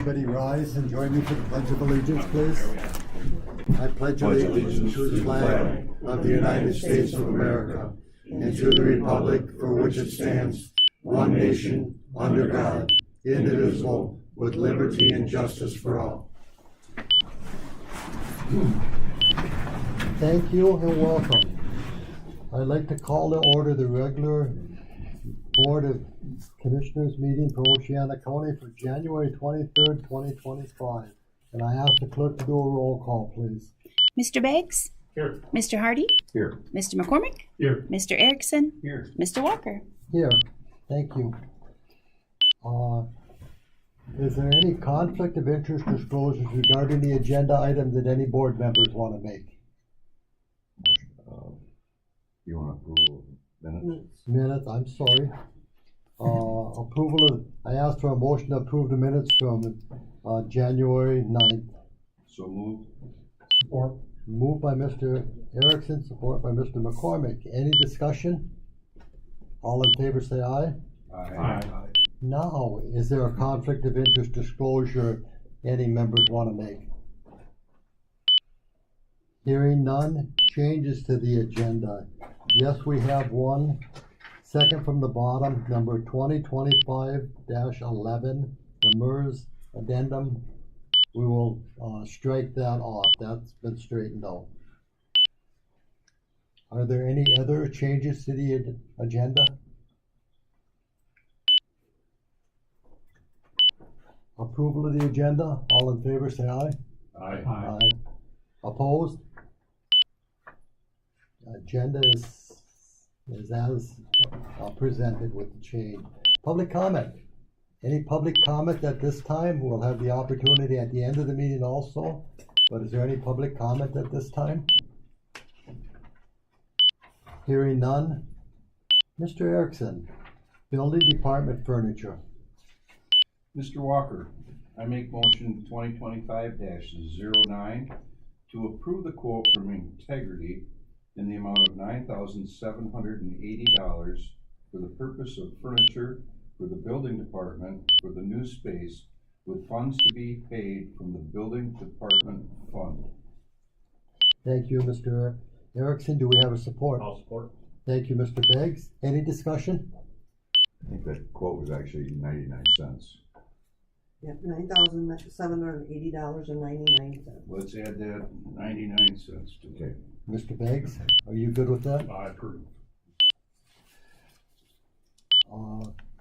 Everybody rise and join me for the Pledge of Allegiance, please. I pledge allegiance to the flag of the United States of America and to the republic for which it stands, one nation, under God, indivisible, with liberty and justice for all. Thank you and welcome. I'd like to call to order the regular Board of Commissioners meeting for Oceana County for January 23rd, 2025. And I ask the clerk to do a roll call, please. Mr. Beggs? Here. Mr. Hardy? Here. Mr. McCormick? Here. Mr. Erickson? Here. Mr. Walker? Here. Thank you. Is there any conflict of interest disclosures regarding the agenda items that any board members want to make? You want to approve minutes? Minutes, I'm sorry. Approval of, I asked for a motion to approve the minutes from January 9th. So moved. Support. Moved by Mr. Erickson, support by Mr. McCormick. Any discussion? All in favor say aye. Aye. Now, is there a conflict of interest disclosure any members want to make? Hearing none, changes to the agenda. Yes, we have one. Second from the bottom, number 2025-11, the MERS addendum. We will strike that off. That's been straightened out. Are there any other changes to the agenda? Approval of the agenda. All in favor say aye. Aye. Opposed? Agenda is as presented with the change. Public comment. Any public comment at this time? We'll have the opportunity at the end of the meeting also. But is there any public comment at this time? Hearing none. Mr. Erickson, Building Department Furniture. Mr. Walker, I make motion 2025-09 to approve the quote from Integrity in the amount of $9,780 for the purpose of furniture for the building department for the new space, with funds to be paid from the building department fund. Thank you, Mr. Erickson. Do we have a support? I'll support. Thank you, Mr. Beggs. Any discussion? I think that quote was actually 99 cents. Yep, $9,780.99. Let's add that 99 cents to it. Okay. Mr. Beggs, are you good with that? I approve.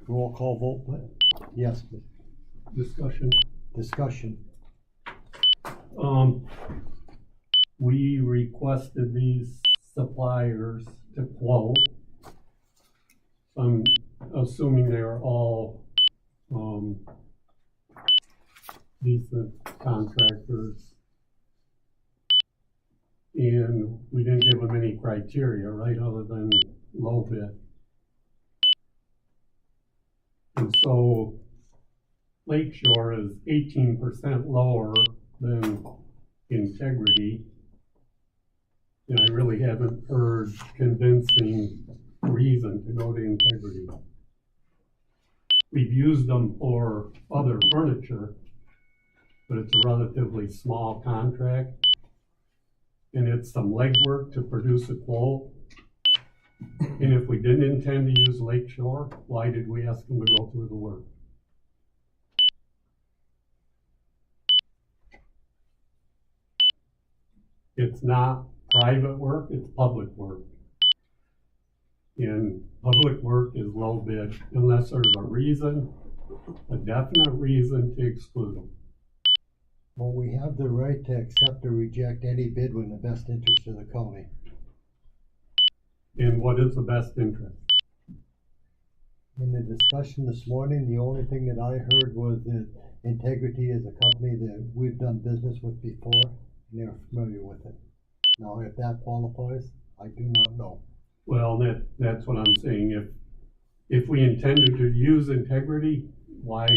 Roll call vote, please. Yes, please. Discussion. We requested these suppliers to quote. I'm assuming they're all, decent contractors. And we didn't give them any criteria, right, other than low bid. And so Lakeshore is 18% lower than Integrity. And I really haven't heard convincing reason to go to Integrity. We've used them for other furniture, but it's a relatively small contract. And it's some legwork to produce a quote. And if we didn't intend to use Lakeshore, why did we ask them to go through the work? It's not private work, it's public work. And public work is low bid unless there's a reason, a definite reason to exclude them. Well, we have the right to accept or reject any bid in the best interest of the county. And what is the best interest? In the discussion this morning, the only thing that I heard was that Integrity is a company that we've done business with before, and they're familiar with it. Now, if that qualifies, I do not know. Well, that's what I'm saying. If we intended to use Integrity, why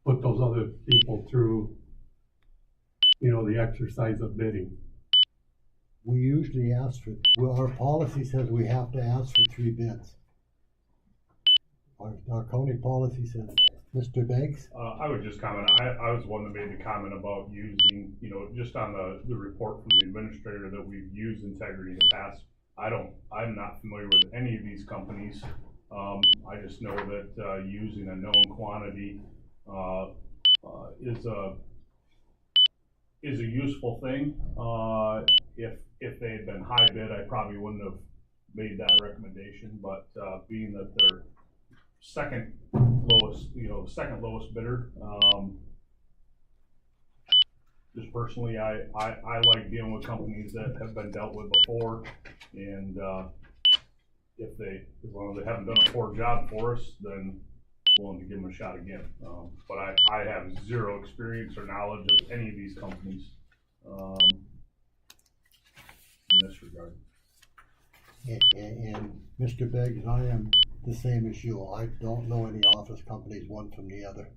put those other people through, the exercise of bidding? We usually ask for, well, our policy says we have to ask for 3 bids. Our county policy says Mr. Beggs? I would just comment, I was the one that made the comment about using, just on the report from the administrator that we've used Integrity in the past. I'm not familiar with any of these companies. I just know that, using a known quantity, is a useful thing. If they had been high bid, I probably wouldn't have made that recommendation, but, being that they're second lowest bidder, just personally, I like dealing with companies that have been dealt with before, and, as long as they haven't done a poor job for us, then willing to give them a shot again. But I have zero experience or knowledge of any of these companies, in this regard. And Mr. Beggs, I am the same as you. I don't know any office companies one from the other.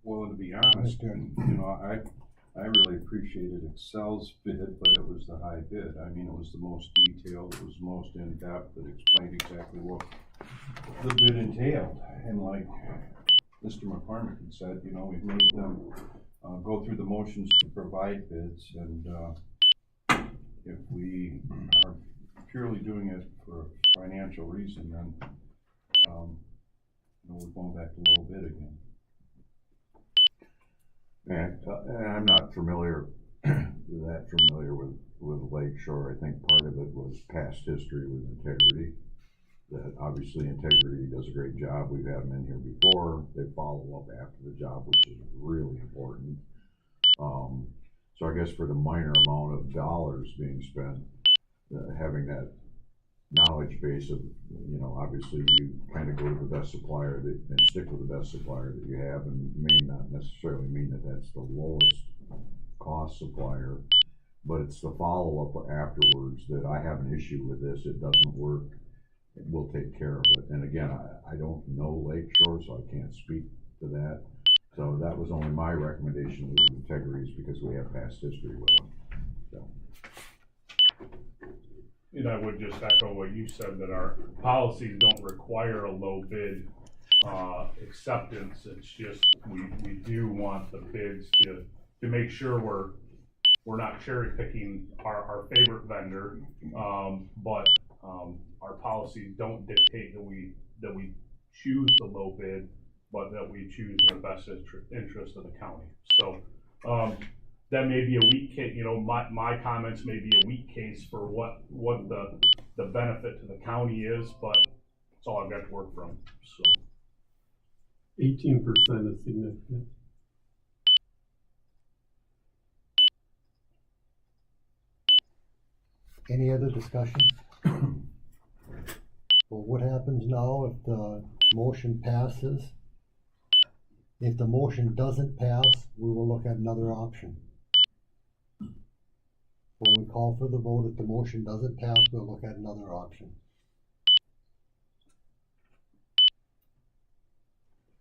Well, and to be honest, I really appreciated Excel's bid, but it was the high bid. I mean, it was the most detailed, it was most in-depth, it explained exactly what the bid entailed. And like Mr. McCormick had said, we've made them go through the motions to provide bids, and if we are purely doing it for a financial reason, then we're going back to low bid again. And I'm not familiar with Lake Shore. I think part of it was past history with Integrity. That obviously Integrity does a great job. We've had them in here before. They follow up after the job, which is really important. So I guess for the minor amount of dollars being spent, having that knowledge base of, obviously you kind of go to the best supplier and stick with the best supplier that you have, and may not necessarily mean that that's the lowest cost supplier, but it's the follow-up afterwards that I have an issue with this. It doesn't work. We'll take care of it. And again, I don't know Lake Shore, so I can't speak to that. So that was only my recommendation with Integrity, because we have past history with them. So. And I would just echo what you said, that our policies don't require a low bid acceptance. It's just we do want the bids to make sure we're not cherry picking our favorite vendor, but our policies don't dictate that we choose the low bid, but that we choose in the best interest of the county. So that may be a weak case, my comments may be a weak case for what the benefit to the county is, but it's all I've got to work from, so. 18% is significant. Any other discussion? Well, what happens now if the motion passes? If the motion doesn't pass, we will look at another option. When we call for the vote, if the motion doesn't pass, we'll look at another option.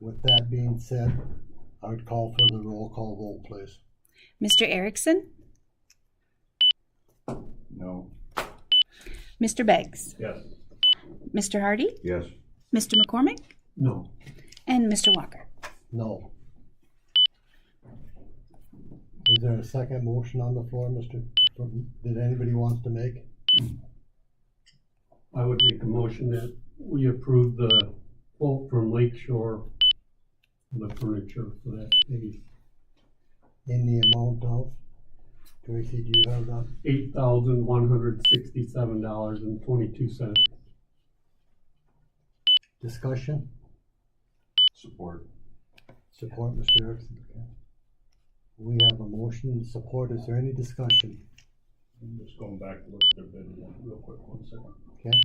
With that being said, I would call for the roll call vote, please. Mr. Erickson? No. Mr. Beggs? Yes. Mr. Hardy? Yes. Mr. McCormick? No. And Mr. Walker? No. Is there a second motion on the floor, did anybody wants to make? I would make a motion that we approve the quote from Lake Shore for the furniture for that space. In the amount of, Tracy, do you have that? $8,167.22. Discussion? Support. Support, Mr. Erickson. Okay. We have a motion and support. Is there any discussion? I'm just going back to look at their bid real quick, 1 second. Okay.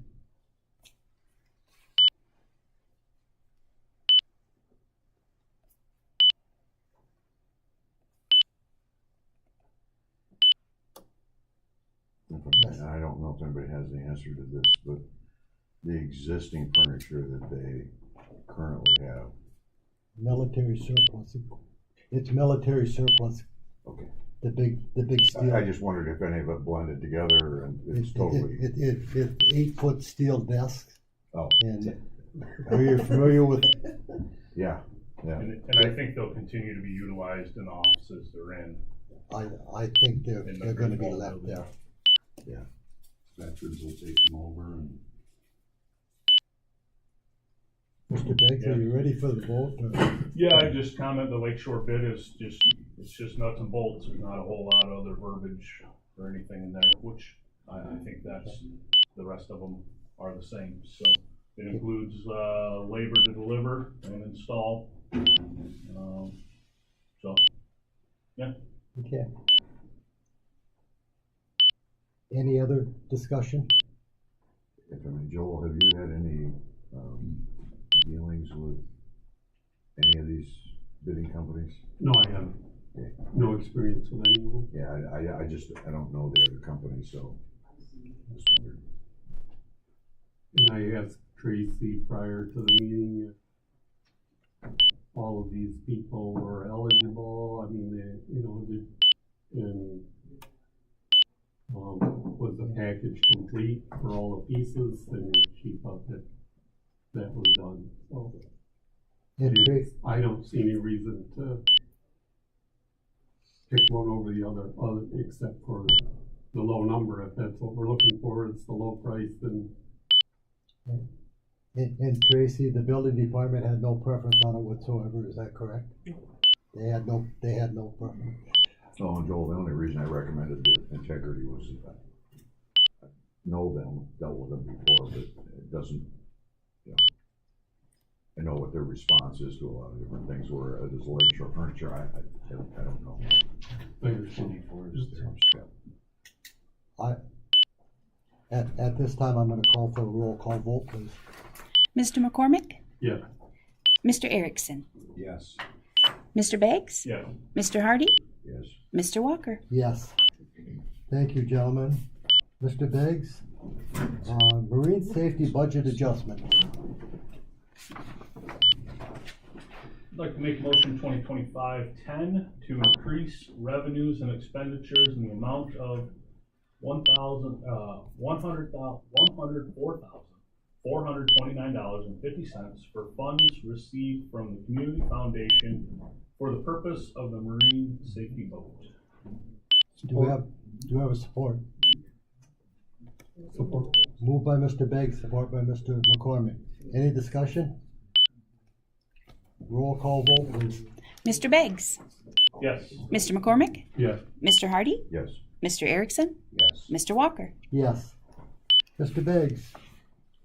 I don't know if anybody has the answer to this, but the existing furniture that they currently have. Military surplus. It's military surplus. Okay. The big steel. I just wondered if any of it blended together, and it's totally. It's 8-foot steel desks Oh. and Are you familiar with, Yeah, yeah. And I think they'll continue to be utilized in the offices they're in. I think they're gonna be left there. Veterans will take them over and. Mr. Beggs, are you ready for the vote? Yeah, I just comment the Lakeshore bid is it's just nuts and bolts. There's not a whole lot of other verbiage or anything in there, which I think that's, the rest of them are the same. So it includes, labor to deliver and install. So, yeah. Okay. Any other discussion? If I mean, Joel, have you had any, dealings with any of these bidding companies? No, I haven't. Okay. No experience with any of them. Yeah, I don't know the other company, so just wondered. And I asked Tracy prior to the meeting if all of these people were eligible. I mean, they, you know, and was the package complete for all the pieces? And she thought that was done. So And Tracy, I don't see any reason to pick one over the other except for the low number. If that's what we're looking for, it's the low price, then and Tracy, the building department had no preference on it whatsoever, is that correct? They had no preference. Oh, and Joel, the only reason I recommended the Integrity was that I know them, dealt with them before, but it doesn't, you know, I know what their response is to a lot of different things, where it is Lakeshore Furniture, I don't know. At this time, I'm gonna call for a roll call vote, please. Mr. McCormick? yeah. Mr. Erickson? Yes. Mr. Beggs? Yeah. Mr. Hardy? Yes. Mr. Walker? Yes. Thank you, gentlemen. Mr. Beggs, marine safety budget adjustment. I'd like to make motion 2025-10 to increase revenues and expenditures in the amount of $104,429.50 for funds received from the Community Foundation for the purpose of the marine safety boat. Do we have a support? Support. Moved by Mr. Beggs, support by Mr. McCormick. Any discussion? Roll call vote, please. Mr. Beggs? Yes. Mr. McCormick? Yeah. Mr. Hardy? Yes. Mr. Erickson? Yes. Mr. Walker? Yes. Mr. Beggs,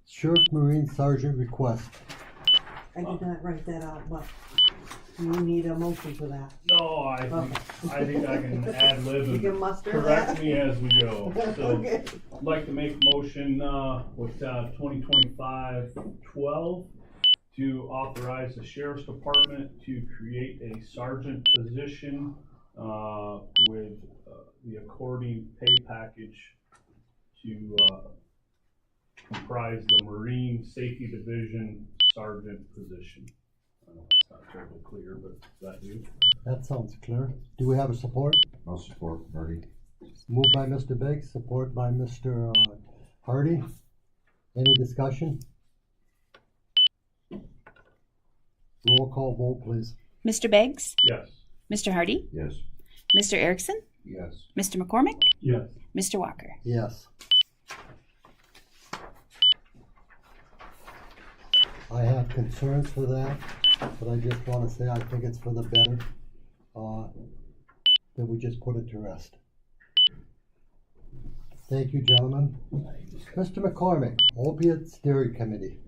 Sheriff Marine Sergeant request. I did not write that out, but you need a motion for that. No, I think I can ad lib You and can muster correct that? me as we go. So Okay. I'd like to make a motion, with, 2025-12 to authorize the Sheriff's Department to create a sergeant position, with, the according pay package to, comprise the Marine Safety Division Sergeant position. I know that's not totally clear, but that do. That sounds clear. Do we have a support? I'll support Marty. Moved by Mr. Beggs, support by Mr. Hardy. Any discussion? Roll call vote, please. Mr. Beggs? Yes. Mr. Hardy? Yes. Mr. Erickson? Yes. Mr. McCormick? Yes. Mr. Walker? Yes. I have concerns for that, but I just wanna say I think it's for the better, that we just put it to rest. Thank you, gentlemen. Mr. McCormick, Opiate Steering Committee.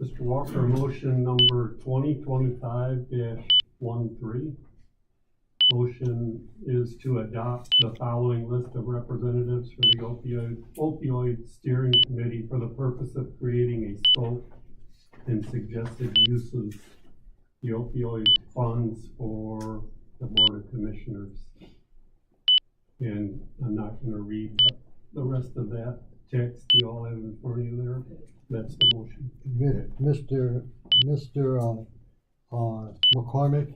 Mr. Walker, motion number 2025-13. Motion is to adopt the following list of representatives for the opioid steering committee for the purpose of creating a scope and suggested uses the opioid funds for the board of commissioners. And I'm not gonna read the rest of that text you all have in front of you there. That's the motion. Mr. McCormick,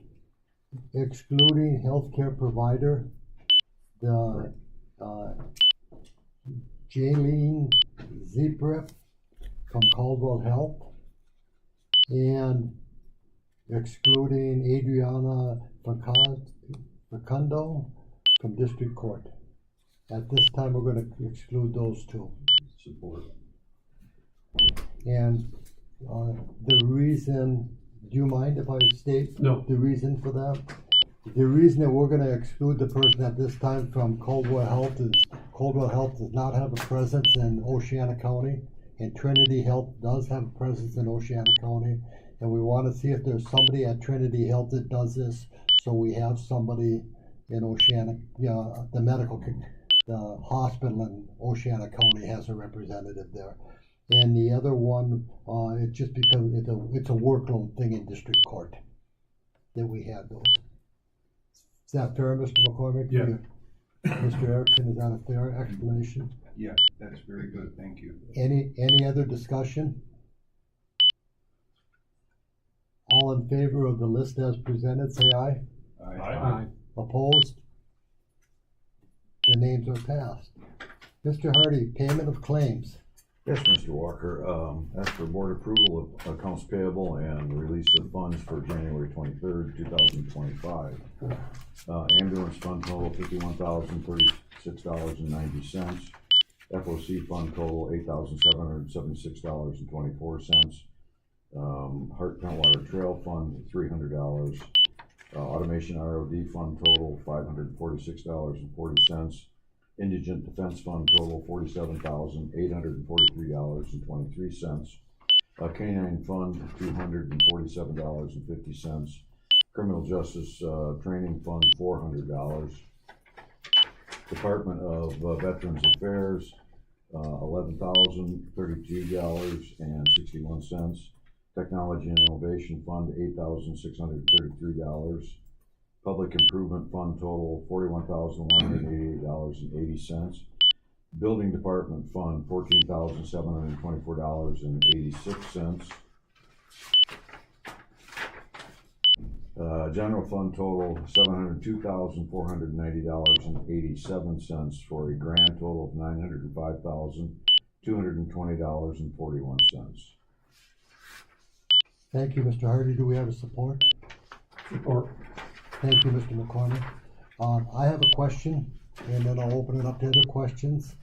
excluding healthcare provider, the, Jaylene Zebrep from Caldwell Health, and excluding Adriana Facundo from district court. At this time, we're gonna exclude those two. Support. And, the reason, do you mind if I state? No. The reason for that? The reason that we're gonna exclude the person at this time from Caldwell Health is Caldwell Health does not have a presence in Oceana County, and Trinity Health does have a presence in Oceana County. And we wanna see if there's somebody at Trinity Health that does this, so we have somebody in Oceana, the hospital in Oceana County has a representative there. And the other one, it's just because it's a workload thing in district court that we had those. Is that fair, Mr. McCormick? Yeah. Mr. Erickson, is that a fair explanation? Yeah, that's very good, thank you. Any other discussion? All in favor of the list as presented, say aye. Aye. Opposed? The names are passed. Mr. Hardy, payment of claims. Yes, Mr. Walker, ask for board approval of accounts payable and release of funds for January 23rd, 2025. Ambulance fund total $51,036.90. FOC fund total $8,776.24. Hart Pentwater Trail fund $300. Automation ROD fund total $546.40. Indigent Defense Fund total $47,843.23. Canine Fund $247.50. Criminal Justice Training Fund $400. Department of Veterans Affairs $11,032.61. Technology and Innovation Fund $8,633. Public Improvement Fund total $41,188.80. Building Department Fund $14,724.86. General Fund total $702,490.87 for a grand total of $905,220.41. Thank you, Mr. Hardy. Do we have a support? Support. Thank you, Mr. McCormick. I have a question, and then I'll open it up to other questions.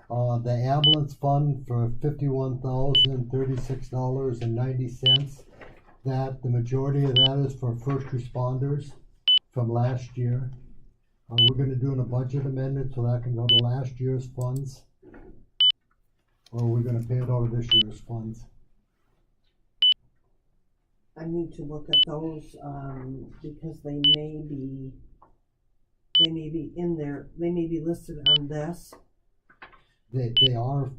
The ambulance fund for $51,036.90, that the majority of that is for first responders from last year. We're gonna do a budget amendment so that can go to last year's funds. Or we're gonna pay it out of this year's funds. I need to look at those, because they may be in there, they may be listed on this. They are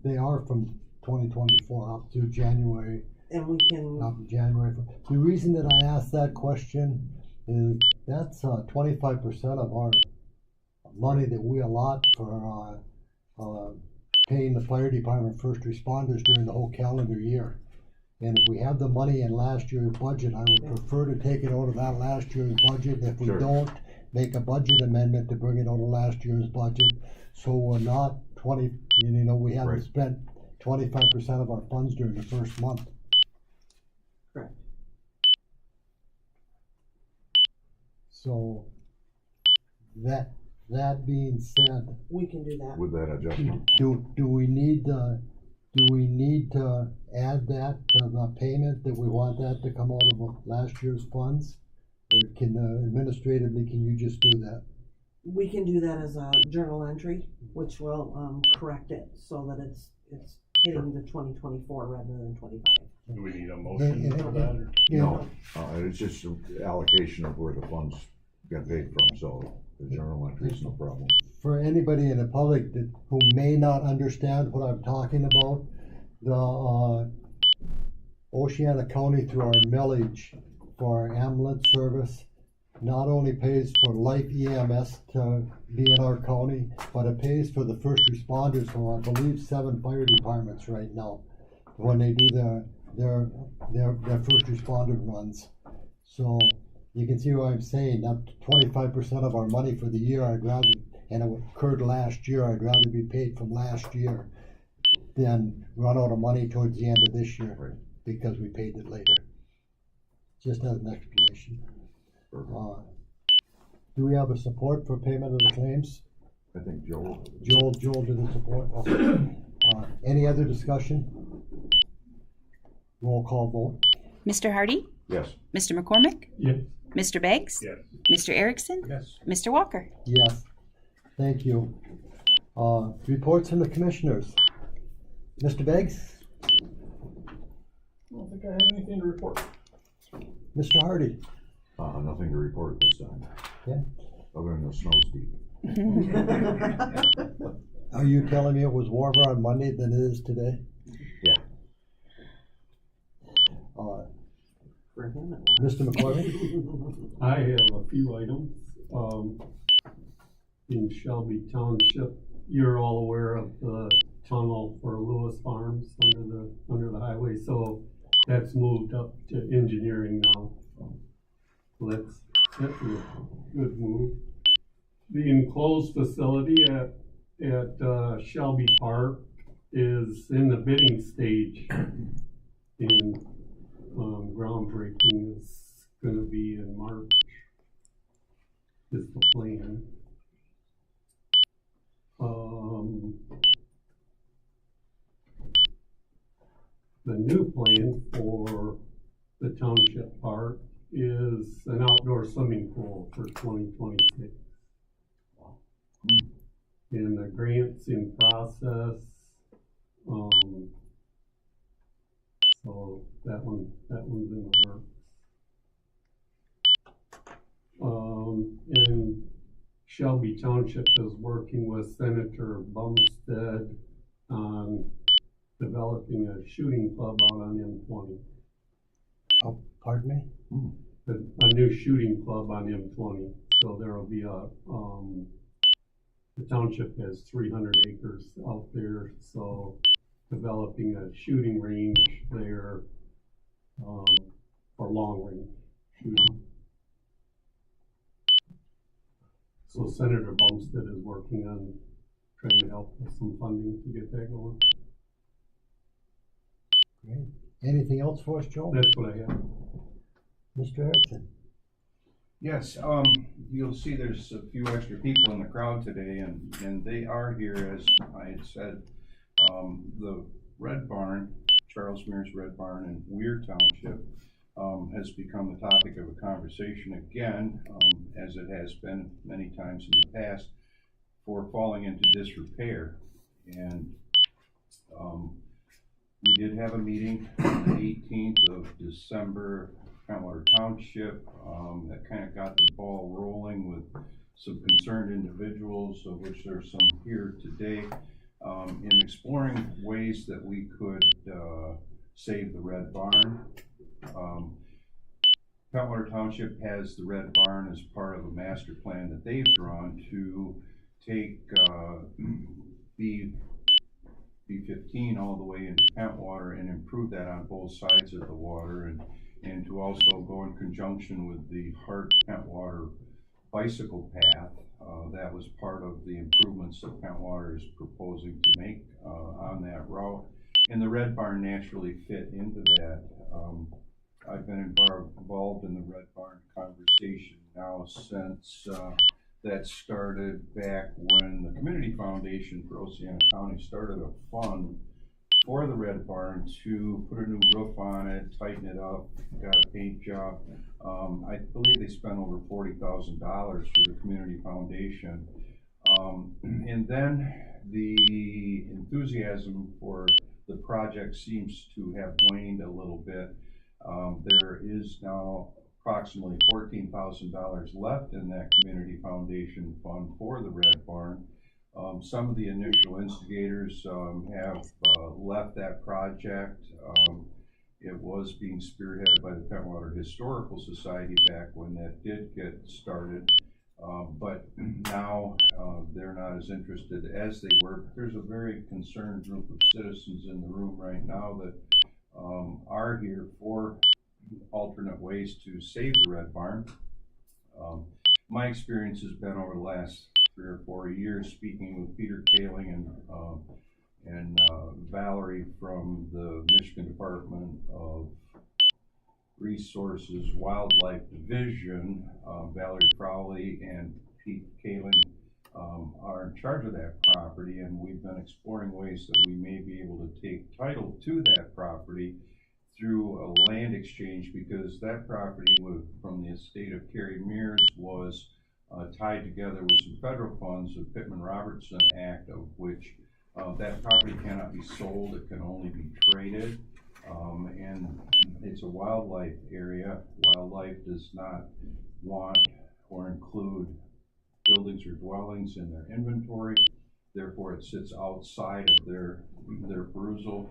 from 2024 up to January. And we can, Up to January. The reason that I asked that question is that's 25% of our money that we allot for paying the fire department first responders during the whole calendar year. And if we have the money in last year's budget, I would prefer to take it out of that last year's budget. If we Sure. don't, make a budget amendment to bring it out of last year's budget. So we're not we haven't Right. spent 25% of our funds during the first month. correct, So that being said, we can do that. With that adjustment, do we need to add that to the payment, that we want that to come out of last year's funds? Or can administratively, can you just do that? We can do that as a journal entry, which will, correct it so that it's hitting the 2024 rather than 25. Do we need a motion for that, or? no, it's just allocation of where the funds got paid from, so the journal entry is no problem. For anybody in the public who may not understand what I'm talking about, the Oceana County, through our millage for our ambulance service, not only pays for Life EMS to be in our county, but it pays for the first responders from, I believe, 7 fire departments right now, when they do their first responder runs. So you can see what I'm saying, that 25% of our money for the year, and it occurred last year, I'd rather be paid from last year than run out of money towards the end of this year, Right. because we paid it later. just as an explanation. Do we have a support for payment of the claims? I think Joel. Joel did the support. Okay. Any other discussion? Roll call vote. Mr. Hardy? Yes. Mr. McCormick? Yes. Mr. Beggs? Yes. Mr. Erickson? Yes. Mr. Walker? Yes. Thank you. Reports from the commissioners. Mr. Beggs? I don't think I have anything to report. Mr. Hardy? Nothing to report this time, Yeah. other than the snow's deep. Are you telling me it was warmer on Monday than it is today? Yeah. For him, it was. Mr. McCormick? I have a few items. In Shelby Township, you're all aware of the tunnel for Lewis Farms under the highway, so that's moved up to engineering now. So that's a good move. The enclosed facility at Shelby Park is in the bidding stage, and groundbreaking is gonna be in March, is the plan. The new plan for the township park is an outdoor swimming pool for 2026. And the grant's in process, so that one's in the works. And Shelby Township is working with Senator Bumstead on developing a shooting club out on M20. Oh, pardon me? A new shooting club on M20, so there'll be the township has 300 acres out there, so developing a shooting range there, for long range shooting. So Senator Bumstead is working on trying to help with some funding to get that going. Great. Anything else for us, Joe? That's what I have. Mr. Erickson? Yes, you'll see there's a few extra people in the crowd today, and they are here, as I had said. The Red Barn, Charles Mears Red Barn in Weir Township, has become the topic of a conversation again, as it has been many times in the past, for falling into disrepair. And we did have a meeting on the 18th of December, Pentwater Township, that kind of got the ball rolling with some concerned individuals, of which there's some here today, in exploring ways that we could save the Red Barn. Pentwater Township has the Red Barn as part of a master plan that they've drawn to take B15 all the way into Pentwater and improve that on both sides of the water, and to also go in conjunction with the Hart Pentwater bicycle path. That was part of the improvements that Pentwater is proposing to make on that route, and the Red Barn naturally fit into that. I've been involved in the Red Barn conversation now since that started back when the Community Foundation for Oceana County started a fund for the Red Barn to put a new roof on it, tighten it up, got a paint job. I believe they spent over $40,000 through the Community Foundation. And then the enthusiasm for the project seems to have waned a little bit. There is now approximately $14,000 left in that Community Foundation fund for the Red Barn. Some of the initial instigators have left that project. It was being spearheaded by the Pentwater Historical Society back when that did get started, but now they're not as interested as they were. There's a very concerned group of citizens in the room right now that are here for alternate ways to save the Red Barn. My experience has been over the last 3 or 4 years speaking with Peter Kaling and Valerie from the Michigan Department of Resources Wildlife Division, Valerie Crowley and Pete Kaling, are in charge of that property, and we've been exploring ways that we may be able to take title to that property through a land exchange, because that property from the estate of Carrie Mears was tied together with some federal funds, the Pittman-Robertson Act, of which that property cannot be sold, it can only be traded. And it's a wildlife area. Wildlife does not want or include buildings or dwellings in their inventory. Therefore, it sits outside of their perusal.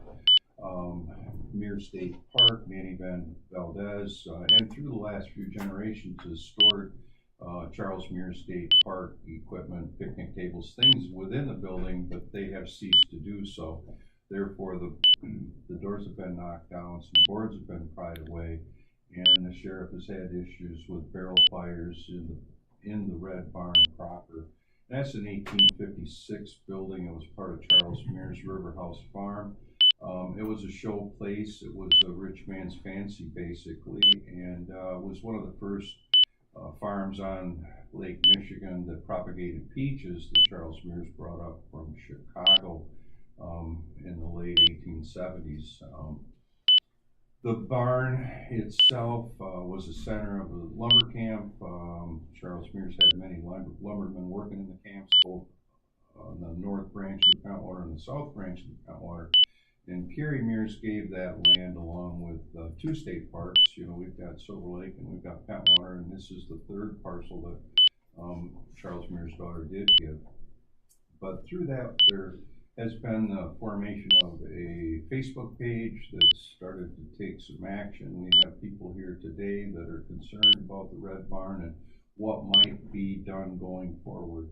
Mears State Park, Manny Van Valdez, and through the last few generations has stored Charles Mears State Park equipment, picnic tables, things within the building, but they have ceased to do so. Therefore, the doors have been knocked down, some boards have been pried away, and the sheriff has had issues with barrel fires in the Red Barn proper. That's an 1856 building. It was part of Charles Mears River House Farm. It was a show place. It was a rich man's fancy, basically, and was one of the first farms on Lake Michigan that propagated peaches that Charles Mears brought up from Chicago in the late 1870s. The barn itself was the center of the lumber camp. Charles Mears had many lumbermen working in the camps, both on the north branch of the Pentwater and the south branch of the Pentwater. And Carrie Mears gave that land along with two state parks. You know, we've got Silver Lake and we've got Pentwater, and this is the third parcel that Charles Mears' daughter did give. But through that, there has been the formation of a Facebook page that started to take some action. We have people here today that are concerned about the Red Barn and what might be done going forward.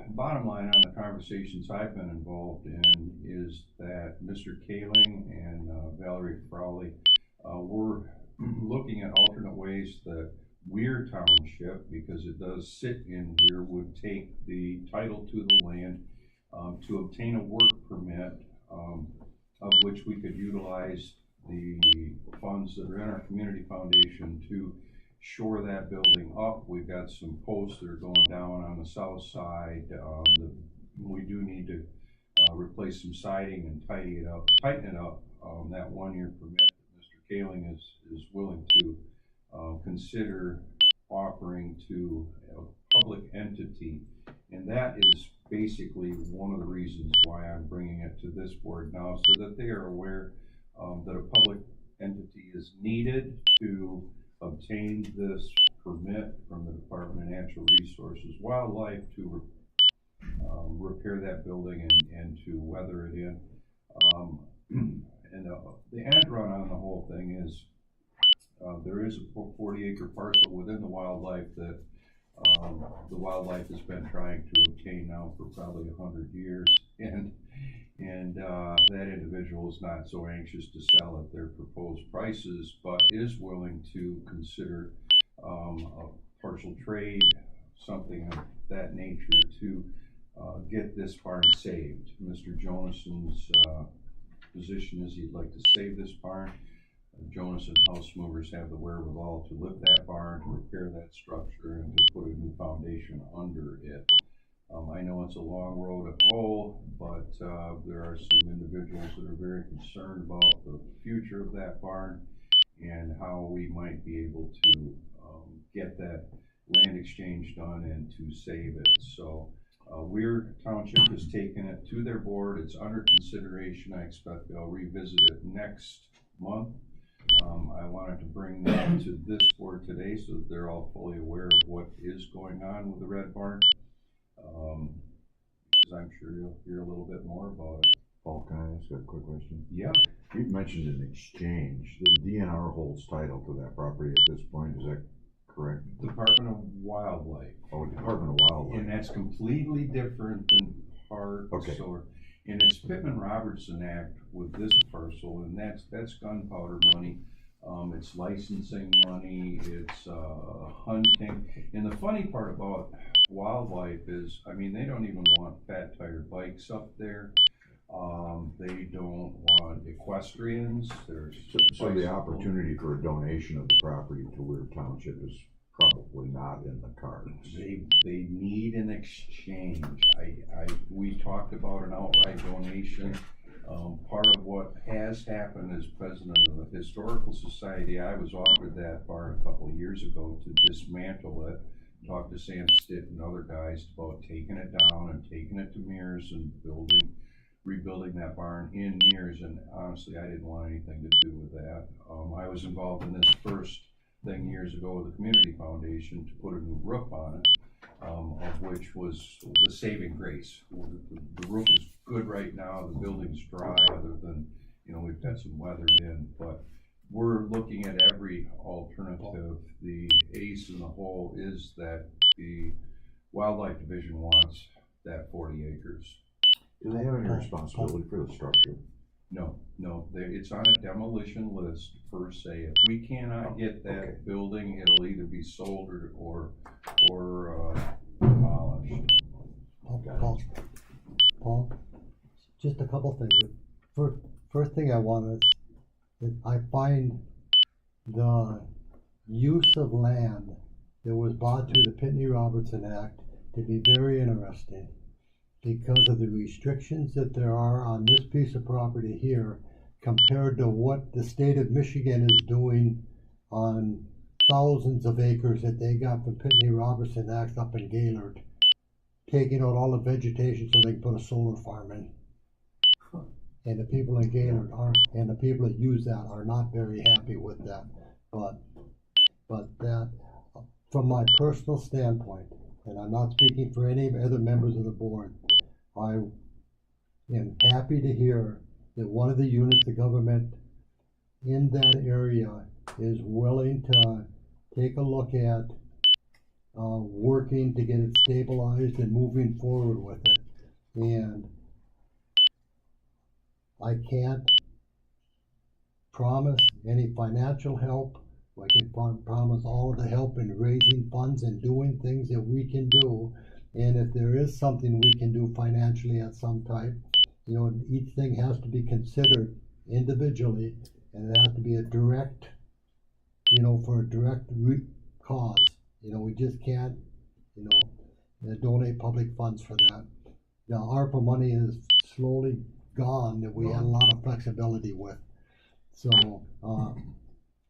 Bottom line on the conversations I've been involved in is that Mr. Kaling and Valerie Crowley were looking at alternate ways that Weir Township, because it does sit in Weir, would take the title to the land to obtain a work permit, of which we could utilize the funds that are in our community foundation to shore that building up. We've got some posts that are going down on the south side. We do need to replace some siding and tighten it up. That 1-year permit that Mr. Kaling is willing to consider offering to a public entity, and that is basically one of the reasons why I'm bringing it to this board now, so that they are aware that a public entity is needed to obtain this permit from the Department of Natural Resources Wildlife to repair that building and to weather it in. And the end run on the whole thing is there is a 40-acre parcel within the wildlife that the wildlife has been trying to obtain now for probably 100 years, and that individual is not so anxious to sell at their proposed prices, but is willing to consider a partial trade, something of that nature, to get this barn saved. Mr. Jonason's position is he'd like to save this barn. Jonason House Movers have the wherewithal to lift that barn, to repair that structure, and to put a new foundation under it. I know it's a long road to hoe, but there are some individuals that are very concerned about the future of that barn and how we might be able to get that land exchange done and to save it. So Weir Township has taken it to their board. It's under consideration. I expect they'll revisit it next month. I wanted to bring that to this board today so that they're all fully aware of what is going on with the Red Barn, because I'm sure you'll hear a little bit more about it. Paul, can I ask a quick question? Yeah. You mentioned an exchange. The DNR holds title to that property at this point, is that correct? Department of Wildlife. Oh, Department of Wildlife. And that's completely different than parts. Okay. And it's Pittman-Robertson Act with this parcel, and that's gunpowder money. It's licensing money, it's hunting. And the funny part about wildlife is, I mean, they don't even want fat tire bikes up there. They don't want equestrians, there's. So the opportunity for a donation of the property to Weir Township is probably not in the cards. They need an exchange. We talked about an outright donation. Part of what has happened as president of the Historical Society, I was offered that barn a couple of years ago to dismantle it. Talked to Sam Stitt and other guys about taking it down and taking it to Mears and rebuilding that barn in Mears, and honestly, I didn't want anything to do with that. I was involved in this first thing years ago with the Community Foundation to put a new roof on it, of which was the saving grace. The roof is good right now, the building's dry, other than, we've got some weathered in, but we're looking at every alternative. The ace in the hole is that the Wildlife Division wants that 40 acres. Do they have any responsibility for the structure? No, it's on a demolition list per se. If we cannot get that building, it'll either be sold or demolished. Paul, just a couple things. First thing I want is that I find the use of land that was brought through the Pitney-Robertson Act to be very interesting, because of the restrictions that there are on this piece of property here compared to what the state of Michigan is doing on thousands of acres that they got from Pitney-Robertson Act up in Gaylord, taking out all the vegetation so they can put a solar farm in. And the people in Gaylord and the people that use that are not very happy with that. But that, from my personal standpoint, and I'm not speaking for any other members of the board, I am happy to hear that one of the units of government in that area is willing to take a look at working to get it stabilized and moving forward with it. And I can't promise any financial help. I can promise all of the help in raising funds and doing things that we can do. And if there is something we can do financially at some type, each thing has to be considered individually, and it has to be a direct, for a direct cause. We just can't, donate public funds for that. Now, ARPA money is slowly gone that we had a lot of flexibility with. So,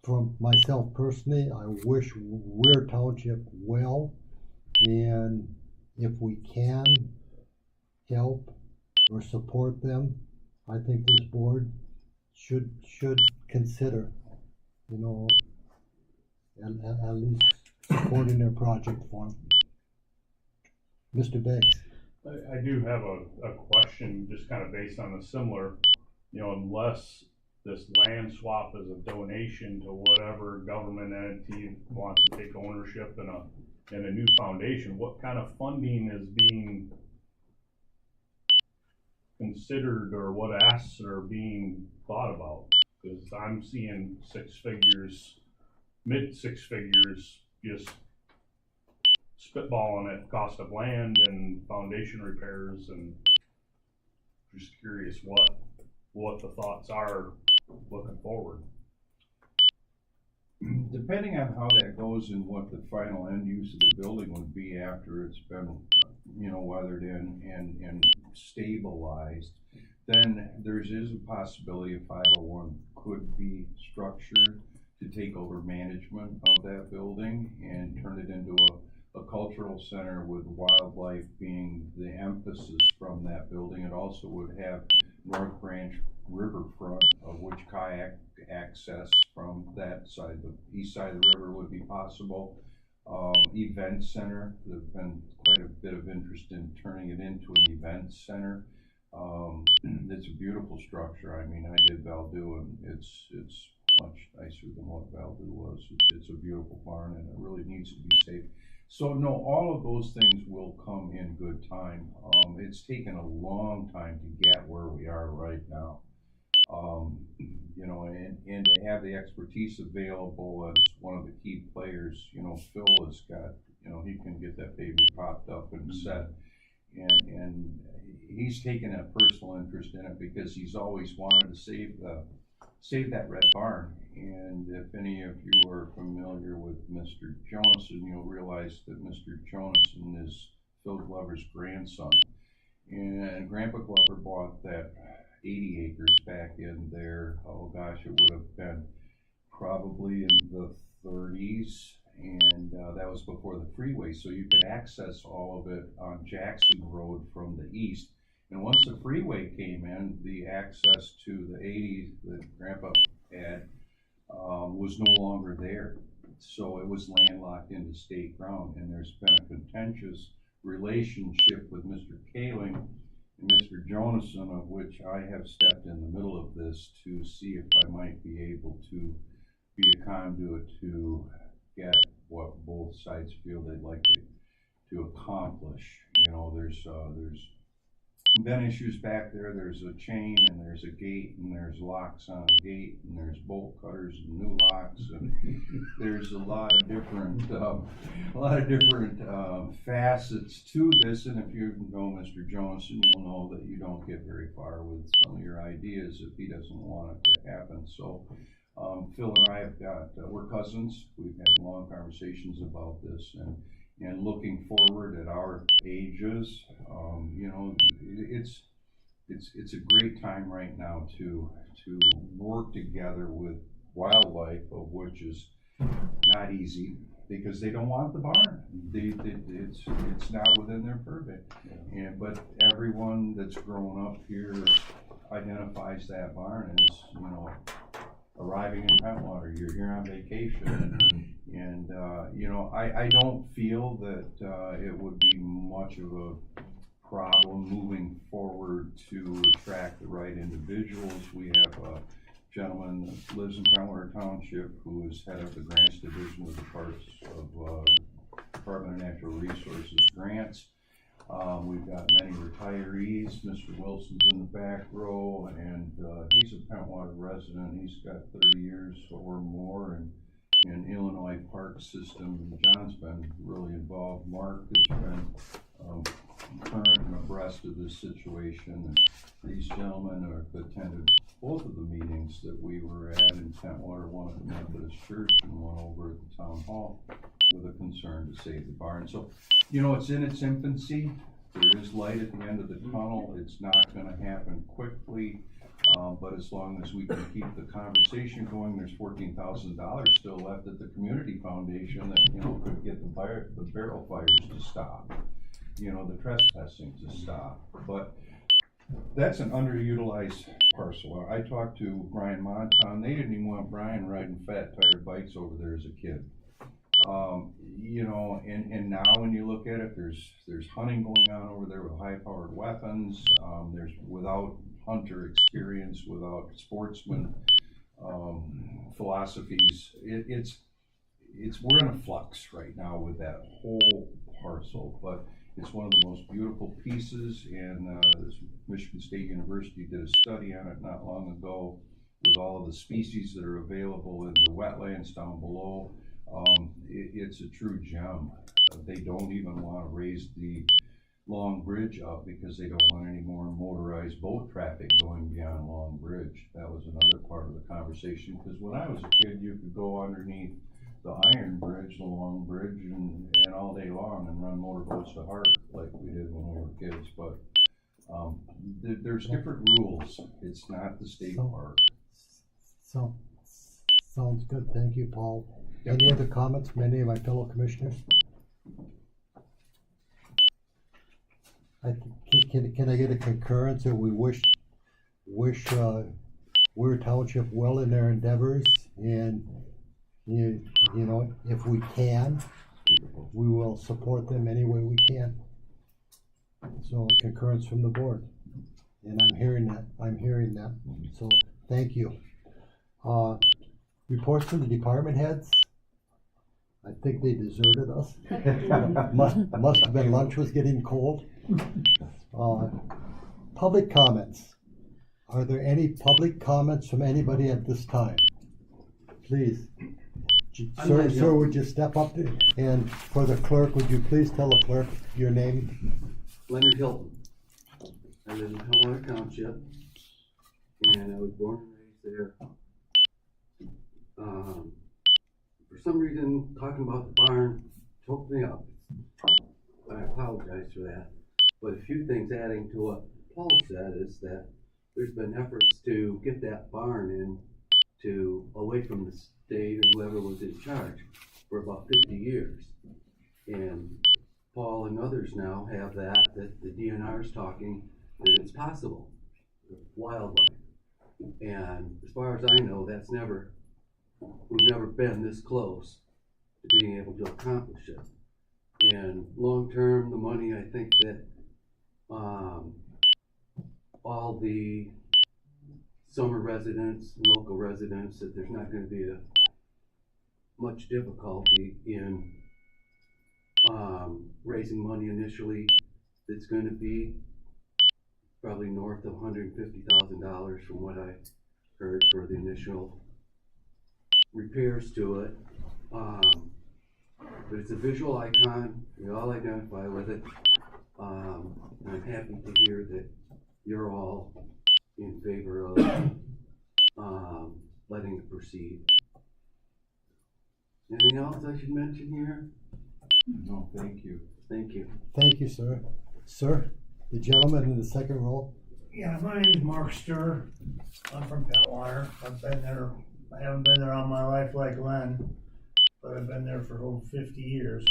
from myself personally, I wish Weir Township well, and if we can help or support them, I think this board should consider, at least supporting their project for them. Mr. Beggs. I do have a question, just kind of based on a similar, unless this land swap is a donation to whatever government entity wants to take ownership in a new foundation, what kind of funding is being considered, or what asks are being thought about? Because I'm seeing mid six figures, just spitballing at cost of land and foundation repairs, and just curious what the thoughts are looking forward. Depending on how that goes and what the final end use of the building would be after it's been, weathered in and stabilized, then there is a possibility a 501 could be structured to take over management of that building and turn it into a cultural center, with wildlife being the emphasis from that building. It also would have North Branch riverfront, of which kayak access from that side, the east side of the river, would be possible. Event center, there's been quite a bit of interest in turning it into an event center. It's a beautiful structure. I mean, I did Valdu, and it's much nicer than what Valdu was. It's a beautiful barn, and it really needs to be safe. So no, all of those things will come in good time. It's taken a long time to get where we are right now. And to have the expertise available as one of the key players, Phil has got, he can get that baby popped up and set. And he's taken a personal interest in it because he's always wanted to save that red barn. And if any of you are familiar with Mr. Jonason, you'll realize that Mr. Jonason is Phil Glover's grandson. And Grandpa Glover bought that 80 acres back in there, oh gosh, it would have been probably in the 30s. And that was before the freeway, so you could access all of it on Jackson Road from the east. And once the freeway came in, the access to the 80s that Grandpa had was no longer there. So it was landlocked into state ground, and there's been a contentious relationship with Mr. Kaling and Mr. Jonason, of which I have stepped in the middle of this to see if I might be able to be a conduit to get what both sides feel they'd like to accomplish. You know, there's been issues back there. There's a chain and there's a gate and there's locks on a gate and there's bolt cutters and new locks, and there's a lot of different facets to this. And if you know Mr. Jonason, you'll know that you don't get very far with some of your ideas if he doesn't want it to happen. So Phil and I have we're cousins. We've had long conversations about this, and looking forward at our ages, you know, it's a great time right now to work together with wildlife, of which is not easy because they don't want the barn. It's not within their purview. But everyone that's grown up here identifies that barn as, you know, arriving in Pentwater, you're here on vacation, and you know, I don't feel that it would be much of a problem moving forward to attract the right individuals. We have a gentleman that lives in Pentwater Township who is head of the grants division with the parts of Department of Natural Resources grants. We've got many retirees. Mr. Wilson's in the back row, and he's a Pentwater resident. He's got 30 years or more in Illinois park system. John's been really involved. Mark has been current and abreast of this situation. And these gentlemen have attended both of the meetings that we were at in Pentwater, one at the Methodist Church and one over at the Town Hall, with a concern to save the barn. So, you know, it's in its infancy. There is light at the end of the tunnel. It's not going to happen quickly, but as long as we can keep the conversation going, there's $14,000 still left at the community foundation that, you know, could get the barrel fires to stop, you know, the trespassing to stop. But that's an underutilized parcel. I talked to Brian Monton. They didn't even want Brian riding fat tire bikes over there as a kid. You know, and now when you look at it, there's hunting going on over there with high-powered weapons. There's without hunter experience, without sportsman philosophies. We're in a flux right now with that whole parcel, but it's one of the most beautiful pieces. And Michigan State University did a study on it not long ago with all of the species that are available in the wetlands down below. It's a true gem. They don't even want to raise the Long Bridge up because they don't want any more motorized boat traffic going beyond Long Bridge. That was another part of the conversation, because when I was a kid, you could go underneath the Iron Bridge, the Long Bridge, and all day long and run motorboats to Hart like we did when we were kids. But there's different rules. It's not the state park. So, sounds good. Thank you, Paul. Any other comments from any of my fellow commissioners? Can I get a concurrence that we wish Weir Township well in their endeavors, and you know, if we can, we will support them any way we can. So concurrence from the board, and I'm hearing that. So thank you. Reports from the department heads. I think they deserted us. Must have been lunch was getting cold. Public comments. Are there any public comments from anybody at this time? Please. Sir, would you step up and for the clerk, would you please tell the clerk your name? Leonard Hilton. I live in Tumwater Township, and I was born and raised there. For some reason, talking about the barn choked me up. I apologize for that. But a few things adding to what Paul said is that there's been efforts to get that barn away from the state or whoever was in charge for about 50 years. And Paul and others now have that the DNR is talking that it's possible with wildlife. And as far as I know, we've never been this close to being able to accomplish it. And long term, the money, I think that all the summer residents, local residents, that there's not going to be much difficulty in raising money initially. It's going to be probably north of $150,000 from what I heard for the initial repairs to it. But it's a visual icon. We all identify with it. And I'm happy to hear that you're all in favor of letting it proceed. Anything else I should mention here? No, thank you. Thank you. Thank you, sir. Sir, the gentleman in the second row. Yeah, my name is Mark Sturr. I'm from Petwater. I've been there, I haven't been there all my life like Glenn, but I've been there for over 50 years.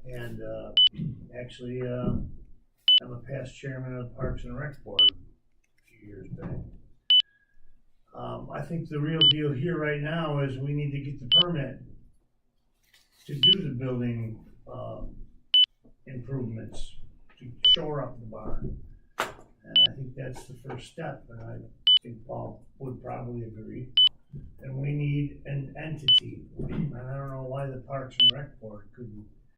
And actually, I'm a past chairman of the Parks and Rec Board a few years back. I think the real deal here right now is we need to get the permit to do the building improvements, to shore up the barn. And I think that's the first step, and I think Paul would probably agree. And we need an entity, and I don't know why the Parks and Rec Board couldn't